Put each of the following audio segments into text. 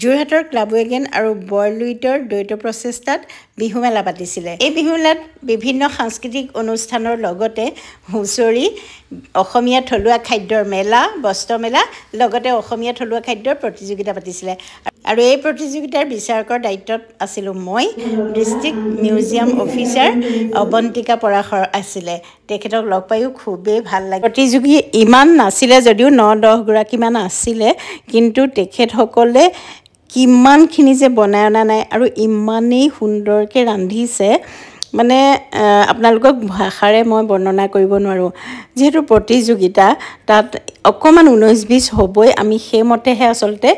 যোৰহাটৰ ক্লাবৱেগেন আৰু বৰলুইতৰ দ্বৈত প্ৰচেষ্টাত বিহু মেলা পাতিছিলে। এই বিহু মেলাত বিভিন্ন সাংস্কৃতিক অনুষ্ঠানৰ লগতে হুঁচৰি, অসমীয়া থলুৱা খাদ্যৰ মেলা, বস্ত্ৰ মেলা, লগতে অসমীয়া থলুৱা খাদ্যৰ প্ৰতিযোগিতা পাতিছিলে। আৰু এই প্ৰতিযোগিতাৰ বিচাৰকৰ দায়িত্বত আছিলোঁ মই। District museum officer Avantika Parashar আছিলে। তেখেতক লগ পায়ো খুবেই ভাল লাগে। প্ৰতিযোগী ইমান নাছিলে যদিও 9-10 গৰাকীমান আছিলে, কিন্তু তেখেতসকলে কিমানখিনি যে বনাই অনা নাই আৰু ইমানেই সুন্দৰকৈ ৰান্ধিছে, মানে আপোনালোকক ভাষাৰে মই বৰ্ণনা কৰিব নোৱাৰোঁ। যিহেতু প্ৰতিযোগিতা তাত অকণমান 19-20 হ'বই, আমি সেইমতেহে আচলতে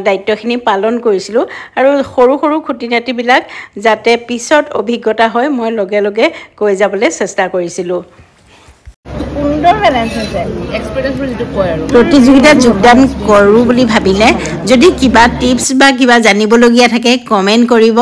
দায়িত্বখিনি পালন কৰিছিলোঁ। আৰু সৰু সৰু খুঁটি নাটিবিলাক যাতে পিছত অভিজ্ঞতা হয়, মই লগে লগে কৈ যাবলৈ চেষ্টা কৰিছিলোঁ। প্ৰতিযোগিতাত যোগদান কৰোঁ বুলি ভাবিলে যদি কিবা টিপছ বা কিবা জানিবলগীয়া থাকে কমেণ্ট কৰিব,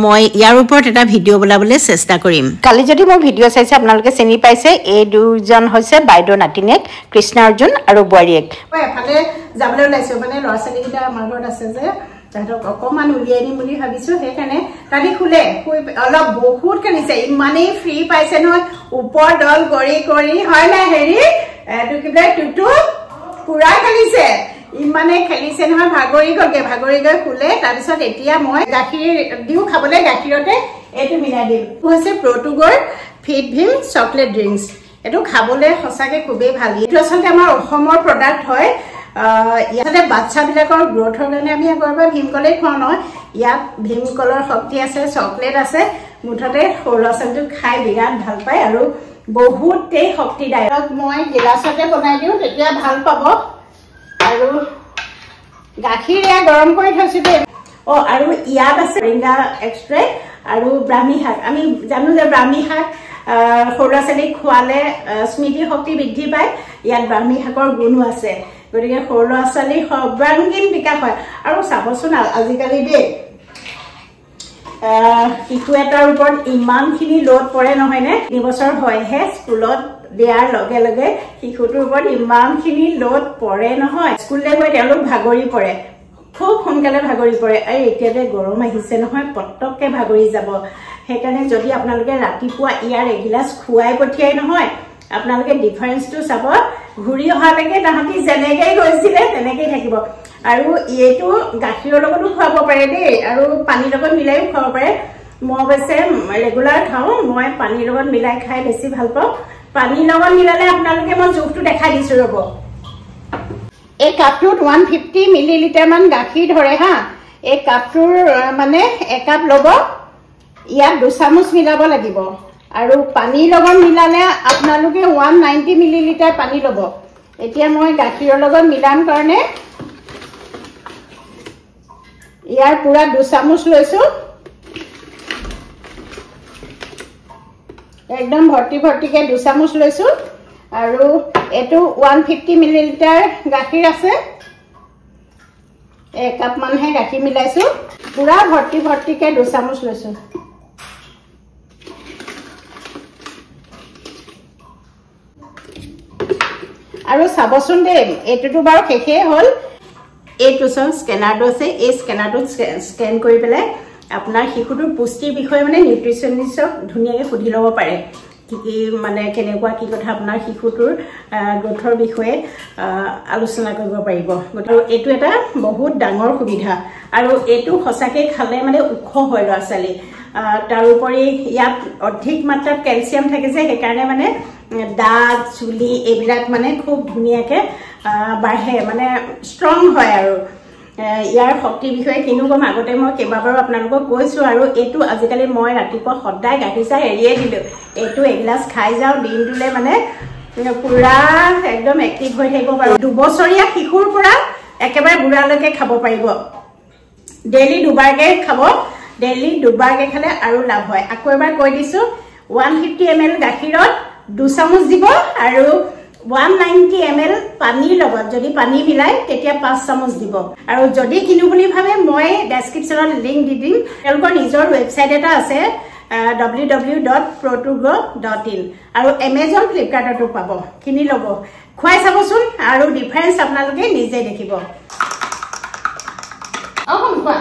মই ইয়াৰ ওপৰত এটা ভিডিঅ' বনাবলৈ চেষ্টা কৰিম। কালি যদি মোৰ ভিডিঅ' চাইছে আপোনালোকে চিনি পাইছে, এই দুজন হৈছে বাইদেউ নাতিনীয়েক, কৃষ্ণ অৰ্জুন আৰু বোৱাৰীয়েক। এফালে যাবলৈ ওলাইছোঁ, মানে ল'ৰা ছোৱালীকেইটা আমাৰ ঘৰত আছে যে, তাহাঁতক অকণমান উলিয়াই দিম বুলি ভাবিছোঁ। সেইকাৰণে কালি শুলে, শুই অলপ বহুত খেলিছে, ইমানেই ফ্ৰী পাইছে নহয়, ওপৰ দল কৰি কৰি, হয় নাই হেৰি এইটো কি বোলে টুটু, পুৰা খেলিছে, ইমানে খেলিছে নহয়, ভাগৰি গ'লগে, ভাগৰি গৈ শুলে। তাৰপিছত এতিয়া মই গাখীৰ দিওঁ খাবলৈ, গাখীৰতে এইটো মিলাই দিম। হৈছে প্ৰ'টুগৰ ফিট ভীম চকলেট ড্ৰিংকছ। এইটো খাবলৈ সঁচাকৈ খুবেই ভাল। এইটো আচলতে আমাৰ অসমৰ প্ৰডাক্ট হয়। ইয়াতে বাচ্চাবিলাকৰ গ্ৰ'থৰ কাৰণে আমি আগৰ পৰা ভীমকলেই খুৱাওঁ নহয়, ইয়াত ভীমকলৰ শক্তি আছে, চকলেট আছে, মুঠতে সৰু ল'ৰা ছোৱালীটো খাই বিৰাট ভাল পায় আৰু বহুতেই শক্তিদায়ক। মই গিলাচতে বনাই দিওঁ, তেতিয়া ভাল পাব। আৰু গাখীৰ এয়া গৰম কৰি থৈছোঁ দেই। আৰু ইয়াত আছে ৰিংগা এক্সট্ৰেক্ট আৰু ব্ৰাহ্মী শাক। আমি জানো যে ব্ৰাহ্মী শাক সৰু ল'ৰা ছোৱালীক খোৱালে স্মৃতি শক্তি বৃদ্ধি পায়, ইয়াত ব্ৰাহ্মী শাকৰ গুণো আছে। গতিকে সৰু ল'ৰা ছোৱালীৰ সৰ্বাংগীন বিকাশ হয়। আৰু চাবচোন আজিকালি দেই, শিশু এটাৰ ওপৰত ইমানখিনি লোড পৰে নহয়নে? 3 বছৰ হয়হে, স্কুলত দিয়াৰ লগে লগে শিশুটোৰ ওপৰত ইমানখিনি লোড পৰে নহয়, স্কুললৈ গৈ তেওঁলোক ভাগৰি পৰে, খুব সোনকালে ভাগৰি পৰে। আৰু এতিয়া যে গৰম আহিছে নহয়, পটককৈ ভাগৰি যাব। সেইকাৰণে যদি আপোনালোকে ৰাতিপুৱা ইয়াৰ এগিলাচ খুৱাই পঠিয়াই নহয়, আপোনালোকে ডিফাৰেঞ্চটো চাব। ঘূৰি অহালৈকে তাহাঁতি যেনেকৈ গৈছিলে তেনেকেই থাকিব। আৰু এইটো গাখীৰৰ লগতো খুৱাব পাৰে দেই, আৰু পানীৰ লগত মিলাইও খুৱাব পাৰে। মই অৱশ্যে ৰেগুলাৰ খাওঁ, মই পানীৰ লগত মিলাই খাই বেছি ভাল পাওঁ। পানীৰ লগত মিলালে আপোনালোকে মই জোখটো দেখাই দিছোঁ ৰ'ব। এই কাপটোত 150 মিলিলিটাৰমান গাখীৰ ধৰে হা। এই কাপটোৰ মানে 1 কাপ ল'ব, ইয়াত 2 চামুচ মিলাব লাগিব। আৰু পানীৰ লগত মিলালে আপোনালোকে 190 মিলিলিটাৰ পানী ল'ব। এতিয়া মই গাখীৰৰ লগত মিলাম কাৰণে ইয়াৰ পুৰা 2 চামুচ লৈছোঁ, একদম ভৰ্তি ভৰ্তিকৈ 2 চামুচ লৈছোঁ। আৰু এইটো 150 মিলিলিটাৰ গাখীৰ আছে, 1 কাপ মানহে গাখীৰ মিলাইছোঁ, পুৰা ভৰ্তি ভৰ্তিকৈ 2 চামুচ লৈছোঁ। আৰু চাবচোন দেই, এইটোতো বাৰু শেষেই হ'ল। এইটো চোন স্কেনাৰটো আছে, এই স্কেনাৰটোত স্কেন কৰি পেলাই আপোনাৰ শিশুটোৰ পুষ্টিৰ বিষয়ে মানে নিউট্ৰিচনিষ্টক ধুনীয়াকৈ সুধি ল'ব পাৰে, কি কি মানে কেনেকুৱা কি কথা আপোনাৰ শিশুটোৰ গ্ৰ'থৰ বিষয়ে আলোচনা কৰিব পাৰিব। গতিকে এইটো এটা বহুত ডাঙৰ সুবিধা। আৰু এইটো সঁচাকৈ খালে মানে ওখ হয় ল'ৰা ছোৱালী। তাৰোপৰি ইয়াত অধিক মাত্ৰাত কেলছিয়াম থাকে যে, সেইকাৰণে মানে দাঁত চুলি এইবিলাক মানে খুব ধুনীয়াকৈ বাঢ়ে, মানে ষ্ট্ৰং হয়। আৰু ইয়াৰ শক্তিৰ বিষয়ে কিনো ক'ম, আগতে মই কেইবাবাৰো আপোনালোকক কৈছোঁ। আৰু এইটো আজিকালি মই ৰাতিপুৱা সদায় গাখীৰ চাহ এৰিয়ে দিলোঁ, এইটো এগিলাচ খাই যাওঁ, দিনটোলৈ মানে পুৰা একদম এক্টিভ হৈ থাকিব পাৰোঁ। 2 বছৰীয়া শিশুৰ পৰা একেবাৰে বুঢ়ালৈকে খাব পাৰিব। ডেইলি 2বাৰকৈ খাব, ডেইলি 2বাৰকৈ খালে আৰু লাভ হয়। আকৌ এবাৰ কৈ দিছোঁ, 150 ml গাখীৰত 2 চামুচ দিব, আৰু 190 ml পানীৰ লগত যদি পানী মিলাই তেতিয়া 5 চামুচ দিব। আৰু যদি কিনো বুলি ভাবে মই ডেছক্ৰিপশ্যনত লিংক দি দিম। তেওঁলোকৰ নিজৰ ৱেবছাইট এটা আছে www.protugrow.in, আৰু এমেজন ফ্লিপকাৰ্টতো পাব, কিনি ল'ব, খুৱাই চাবচোন, আৰু ডিফাৰেঞ্চ আপোনালোকে নিজে দেখিব। খোৱা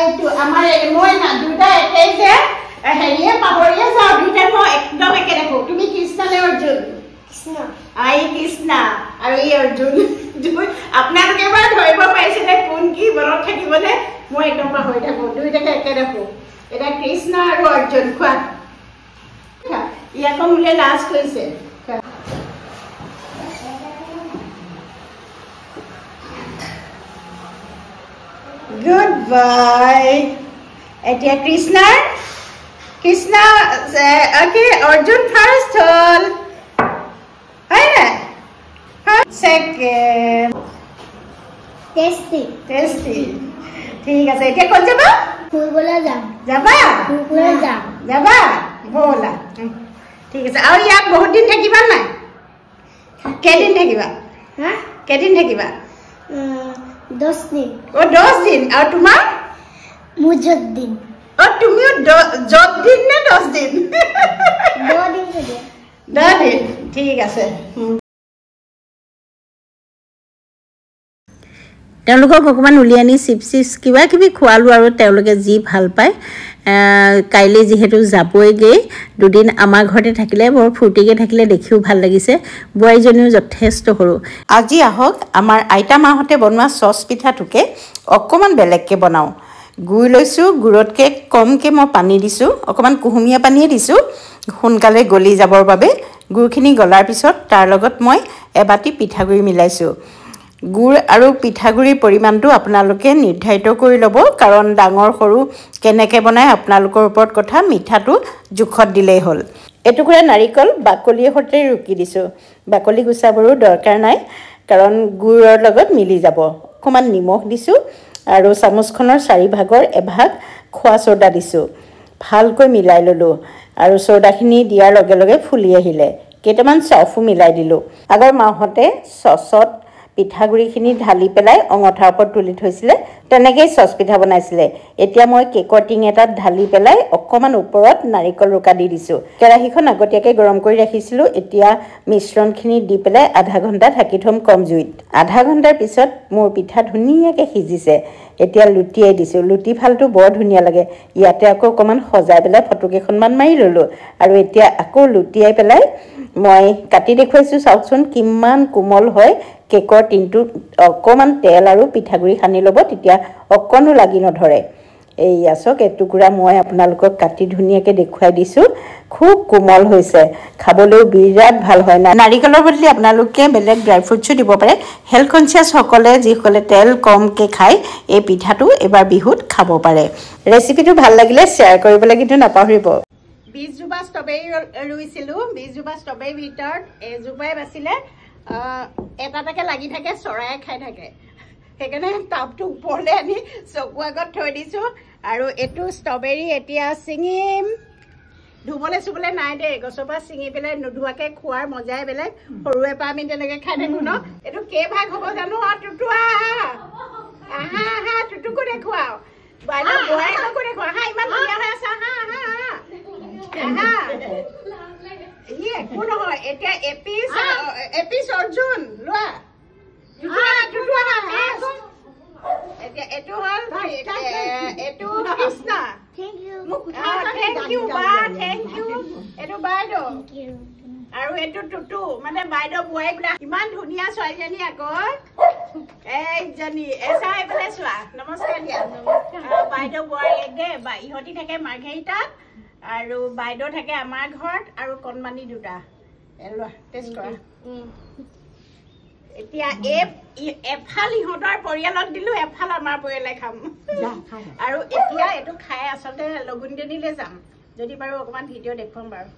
এইটো আমাৰ মই না দুটা একেই যে হেৰিয়ে পাহৰিয়ে যাওঁ দুইটা মই একদম একে দেখো তুমি কৃষ্ণ নে অৰ্জুন কৃষ্ণ আই কৃষ্ণ আৰু এই অৰ্জুন আপোনালোকে বাৰু ধৰিব পাৰিছেনে কোন কি মনত থাকিবনে মই একদম পাহৰি থাকো দুইটাকে একে দেখো এটা কৃষ্ণ আৰু অৰ্জুন খোৱা ইয়াকো মোলে লাজ কৰিছে Good bye. Etia Krishna. Krishna. Okay, Arjun first hole. Hai. Second. Tasty. ठीक है एतिया कोन जाबा फुलबला जाम जाबा फुलबला जाम जाबा बोला ठीक है और याक बहुत दिन থাকিবা না কেদিন থাকিবা হ্যাঁ কেদিন থাকিবা 10 दिन ও 10 दिन और তোমার মুজদ্দিন और তুমিও জত দিন না 10 दिन 2 दिन থাকে 2 दिन ঠিক আছে তেওঁলোকক অকণমান উলিয়াই আনি চিপছ কিবা কিবি খোৱালোঁ আৰু তেওঁলোকে যি ভাল পায় কাইলৈ যিহেতু যাবইগৈ দুদিন আমাৰ ঘৰতে থাকিলে বৰ ফূৰ্তিকৈ থাকিলে দেখিও ভাল লাগিছে বোৱাৰীজনীও যথেষ্ট সৰু আজি আহক আমাৰ আইতা মাহঁতে বনোৱা চচ পিঠাটোকে অকণমান বেলেগকৈ বনাওঁ গুড় লৈছোঁ গুড়তকৈ কমকৈ মই পানী দিছোঁ অকণমান কুহুমীয়া পানীয়ে দিছোঁ সোনকালে গলি যাবৰ বাবে গুড়খিনি গলাৰ পিছত তাৰ লগত মই এবাটি পিঠাগুড়ি মিলাইছোঁ গুড় আৰু পিঠাগুড়িৰ পৰিমাণটো আপোনালোকে নিৰ্ধাৰিত কৰি ল'ব কাৰণ ডাঙৰ সৰু কেনেকৈ বনায় আপোনালোকৰ ওপৰত কথা মিঠাটো জোখত দিলেই হ'ল এটুকুৰা নাৰিকল বাকলিৰ সৈতে ৰুকি দিছোঁ বাকলি গুচাবৰো দৰকাৰ নাই কাৰণ গুড়ৰ লগত মিলি যাব অকণমান নিমখ দিছোঁ আৰু চামুচখনৰ 4 ভাগৰ এভাগ খোৱা ছ'ডা দিছোঁ ভালকৈ মিলাই ল'লোঁ আৰু ছ'ডাখিনি দিয়াৰ লগে লগে ফুলি আহিলে কেইটামান চফো মিলাই দিলোঁ আগৰ মাহঁতে চচত পিঠাগুড়িখিনি ঢালি পেলাই অঙঠাৰ ওপৰত তুলি থৈছিলে তেনেকৈ চচ পিঠা বনাইছিলে এতিয়া মই কেকৰ টিং এটাত ঢালি পেলাই অকণমান ওপৰত নাৰিকল ৰুকা দি দিছোঁ কেৰাহীখন আগতীয়াকৈ গৰম কৰি ৰাখিছিলোঁ এতিয়া মিশ্ৰণখিনি দি পেলাই আধা ঘণ্টা ঢাকি থ'ম কম জুইত আধা ঘণ্টাৰ পিছত মোৰ পিঠা ধুনীয়াকৈ সিজিছে এতিয়া লুটিয়াই দিছোঁ লুটি ফালটো বৰ ধুনীয়া লাগে ইয়াতে আকৌ অকণমান সজাই পেলাই ফটো কেইখনমান মাৰি ল'লোঁ আৰু এতিয়া আকৌ লুটিয়াই পেলাই মই কাটি দেখুৱাইছোঁ চাওকচোন কিমান কোমল হয় কেকৰ টিনটো অকণমান তেল আৰু পিঠাগুড়ি সানি ল'ব তেতিয়া অকণো লাগি নধৰে এই আছক এটুকুৰা মই আপোনালোকক কাটি ধুনীয়াকৈ দেখুৱাই দিছোঁ খুব কোমল হৈছে খাবলৈও বিৰাট ভাল হয় নাৰিকলৰ বদলি আপোনালোকে বেলেগ ড্ৰাই ফ্ৰুটছো দিব পাৰে হেল্থ কনচিয়াছসকলে যিসকলে তেল কমকৈ খায় এই পিঠাটো এবাৰ বিহুত খাব পাৰে ৰেচিপিটো ভাল লাগিলে শ্বেয়াৰ কৰিবলৈ কিন্তু নাপাহৰিব 20 জোপা ষ্ট্ৰবেৰী ৰুইছিলোঁ 20 জোপা ষ্ট্ৰবেৰীৰ ভিতৰত এজোপাই বাছিলে এটাকে লাগি থাকে চৰায়ে খাই থাকে সেইকাৰণে টাবটো ওপৰলৈ আনি চকু আগত থৈ দিছোঁ আৰু এইটো ষ্ট্ৰবেৰী এতিয়া ছিঙিম ধুবলৈ চুবলৈ নাই দেই গছৰ পৰা ছিঙি পেলাই নোধোৱাকৈ খোৱাৰ মজাই বেলেগ সৰুৰে পৰা আমি তেনেকৈ খাই থাকোঁ ন এইটো কেইভাগ হ'ব জানো টুটু আহা আহা টুটুকো দেখুৱাও বাইদেউ বোৱাৰীকো দেখুৱাও আহা ইমান ধুনীয়া হৈ আছে আহা আহা আহা একো নহয় এতিয়া এপিচ অৰ্জুন লোৱা এতিয়া এইটো হ'ল এইটো কৃষ্ণ থেংক ইউ বা থেংক ইউ এইটো বাইদেউ আৰু এইটো টুটু মানে বাইদেউ বোৱাৰীক ইমান ধুনীয়া ছোৱালীজনী আকৌ এইজনী চাই পেলাই চোৱা নমস্কাৰ দিয়া বাইদেউ বোৱাৰী একে ইহঁতি থাকে মাৰ্ঘেৰিটাত আৰু বাইদেউ থাকে আমাৰ ঘৰত আৰু কণমানি দুটা টেষ্ট কৰা এতিয়া এফাল ইহঁতৰ পৰিয়ালক দিলোঁ এফাল আমাৰ পৰিয়ালে খাম আৰু এতিয়া এইটো খাই আচলতে লগুণদিনীলৈ যাম যদি বাৰু অকণমান ভিডিঅ' দেখুৱাম বাৰু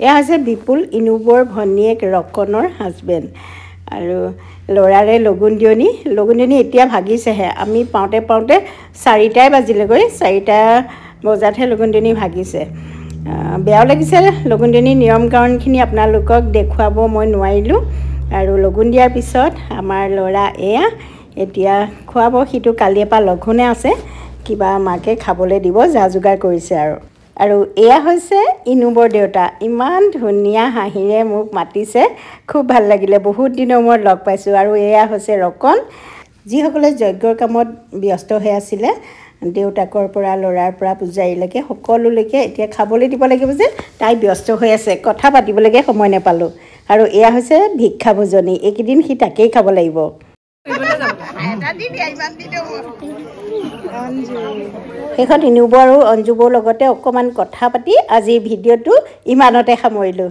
এয়া হৈছে বিপুল ইনুবৰ ভনীয়েক ৰকনৰ হাজবেণ্ড আৰু ল'ৰাৰে লগুণদিয়নী এতিয়া ভাগিছেহে আমি পাওঁতে 4টাই বাজিলেগৈ 4টা বজাতহে লগুণদিয়নী ভাগিছে বেয়াও লাগিছে লগুণদিয়নী নিয়ম কাৰণখিনি আপোনালোকক দেখুৱাব মই নোৱাৰিলোঁ আৰু লগুণ দিয়াৰ পিছত আমাৰ ল'ৰা এয়া এতিয়া খোৱাব সিটো কালিৰ পৰা লঘোণে আছে কিবা মাকে খাবলৈ দিব যা যোগাৰ কৰিছে আৰু এয়া হৈছে ইনুবৰ দেউতা ইমান ধুনীয়া হাঁহিৰে মোক মাতিছে খুব ভাল লাগিলে বহুত দিনৰ মূৰত লগ পাইছোঁ আৰু এয়া হৈছে ৰকন যিসকলে যজ্ঞৰ কামত ব্যস্ত হৈ আছিলে দেউতাকৰ পৰা ল'ৰাৰ পৰা পূজাৰীলৈকে সকলোলৈকে এতিয়া খাবলৈ দিব লাগিব যে তাই ব্যস্ত হৈ আছে কথা পাতিবলৈকে সময় নাপালোঁ আৰু এয়া হৈছে ভিক্ষা ভোজনী এইকেইদিন সি তাকেই খাব লাগিব শেষত ইনুব আৰু অঞ্জুবৰ লগতে অকণমান কথা পাতি আজিৰ ভিডিঅ'টো ইমানতে সামৰিলোঁ